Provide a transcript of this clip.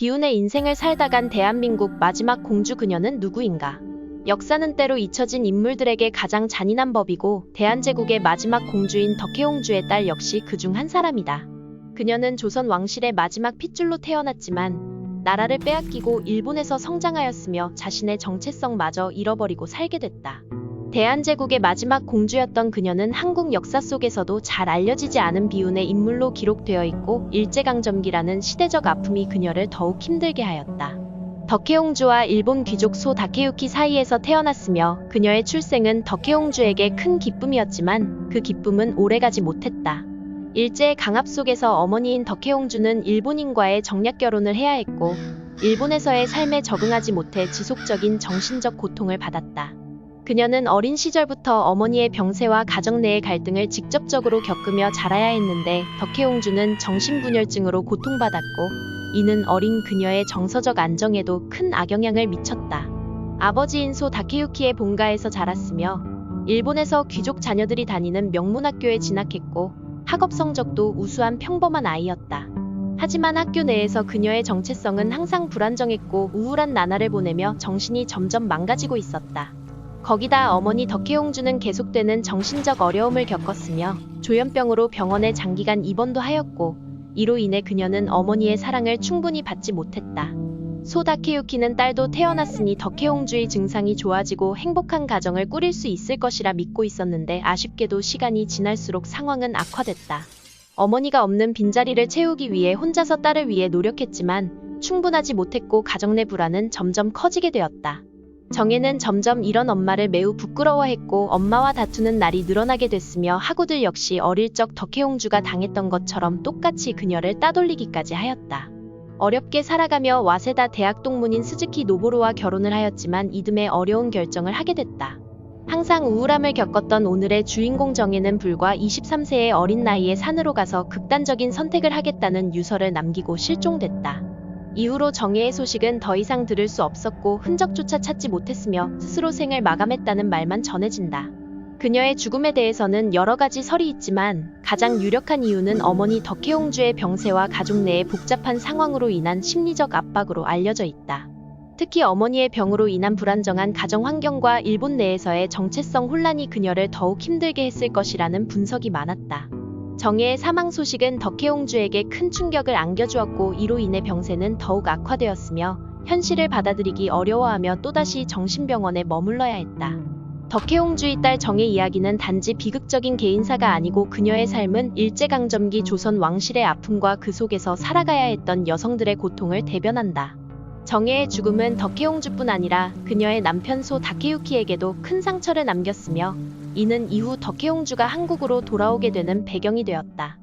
비운의 인생을 살다간 대한민국 마지막 공주 그녀는 누구인가? 역사는 때로 잊혀진 인물들에게 가장 잔인한 법이고 대한제국의 마지막 공주인 덕혜옹주의 딸 역시 그중 한 사람이다. 그녀는 조선 왕실의 마지막 핏줄로 태어났지만 나라를 빼앗기고 일본에서 성장하였으며 자신의 정체성마저 잃어버리고 살게 됐다. 대한제국의 마지막 공주였던 그녀는 한국 역사 속에서도 잘 알려지지 않은 비운의 인물로 기록되어 있고 일제강점기라는 시대적 아픔이 그녀를 더욱 힘들게 하였다. 덕혜옹주와 일본 귀족 소 다케유키 사이에서 태어났으며 그녀의 출생은 덕혜옹주에게 큰 기쁨이었지만 그 기쁨은 오래가지 못했다. 일제의 강압 속에서 어머니인 덕혜옹주는 일본인과의 정략 결혼을 해야 했고 일본에서의 삶에 적응하지 못해 지속적인 정신적 고통을 받았다. 그녀는 어린 시절부터 어머니의 병세와 가정 내의 갈등을 직접적으로 겪으며 자라야 했는데 덕혜옹주는 정신분열증으로 고통받았고 이는 어린 그녀의 정서적 안정에도 큰 악영향을 미쳤다. 아버지인 소 다케유키의 본가에서 자랐으며 일본에서 귀족 자녀들이 다니는 명문학교에 진학했고 학업 성적도 우수한 평범한 아이였다. 하지만 학교 내에서 그녀의 정체성은 항상 불안정했고 우울한 나날을 보내며 정신이 점점 망가지고 있었다. 거기다 어머니 덕혜옹주는 계속되는 정신적 어려움을 겪었으며 조현병으로 병원에 장기간 입원도 하였고 이로 인해 그녀는 어머니의 사랑을 충분히 받지 못했다. 소 다케유키는 딸도 태어났으니 덕혜옹주의 증상이 좋아지고 행복한 가정을 꾸릴 수 있을 것이라 믿고 있었는데 아쉽게도 시간이 지날수록 상황은 악화됐다. 어머니가 없는 빈자리를 채우기 위해 혼자서 딸을 위해 노력했지만 충분하지 못했고 가정 내 불안은 점점 커지게 되었다. 정혜는 점점 이런 엄마를 매우 부끄러워했고 엄마와 다투는 날이 늘어나게 됐으며 학우들 역시 어릴 적 덕혜옹주가 당했던 것처럼 똑같이 그녀를 따돌리기까지 하였다. 어렵게 살아가며 와세다 대학 동문인 스즈키 노보루와 결혼을 하였지만 이듬해 어려운 결정을 하게 됐다. 항상 우울함을 겪었던 오늘의 주인공 정혜는 불과 23세의 어린 나이에 산으로 가서 극단적인 선택을 하겠다는 유서를 남기고 실종됐다. 이후로 정혜의 소식은 더 이상 들을 수 없었고 흔적조차 찾지 못했으며 스스로 생을 마감했다는 말만 전해진다. 그녀의 죽음에 대해서는 여러 가지 설이 있지만 가장 유력한 이유는 어머니 덕혜옹주의 병세와 가족 내의 복잡한 상황으로 인한 심리적 압박으로 알려져 있다. 특히 어머니의 병으로 인한 불안정한 가정 환경과 일본 내에서의 정체성 혼란이 그녀를 더욱 힘들게 했을 것이라는 분석이 많았다. 정혜의 사망 소식은 덕혜옹주에게 큰 충격을 안겨주었고 이로 인해 병세는 더욱 악화되었으며 현실을 받아들이기 어려워하며 또다시 정신병원에 머물러야 했다. 덕혜옹주의 딸 정혜 이야기는 단지 비극적인 개인사가 아니고 그녀의 삶은 일제강점기 조선 왕실의 아픔과 그 속에서 살아가야 했던 여성들의 고통을 대변한다. 정혜의 죽음은 덕혜옹주뿐 아니라 그녀의 남편 소 다케유키에게도 큰 상처를 남겼으며 이는 이후 덕혜옹주가 한국으로 돌아오게 되는 배경이 되었다.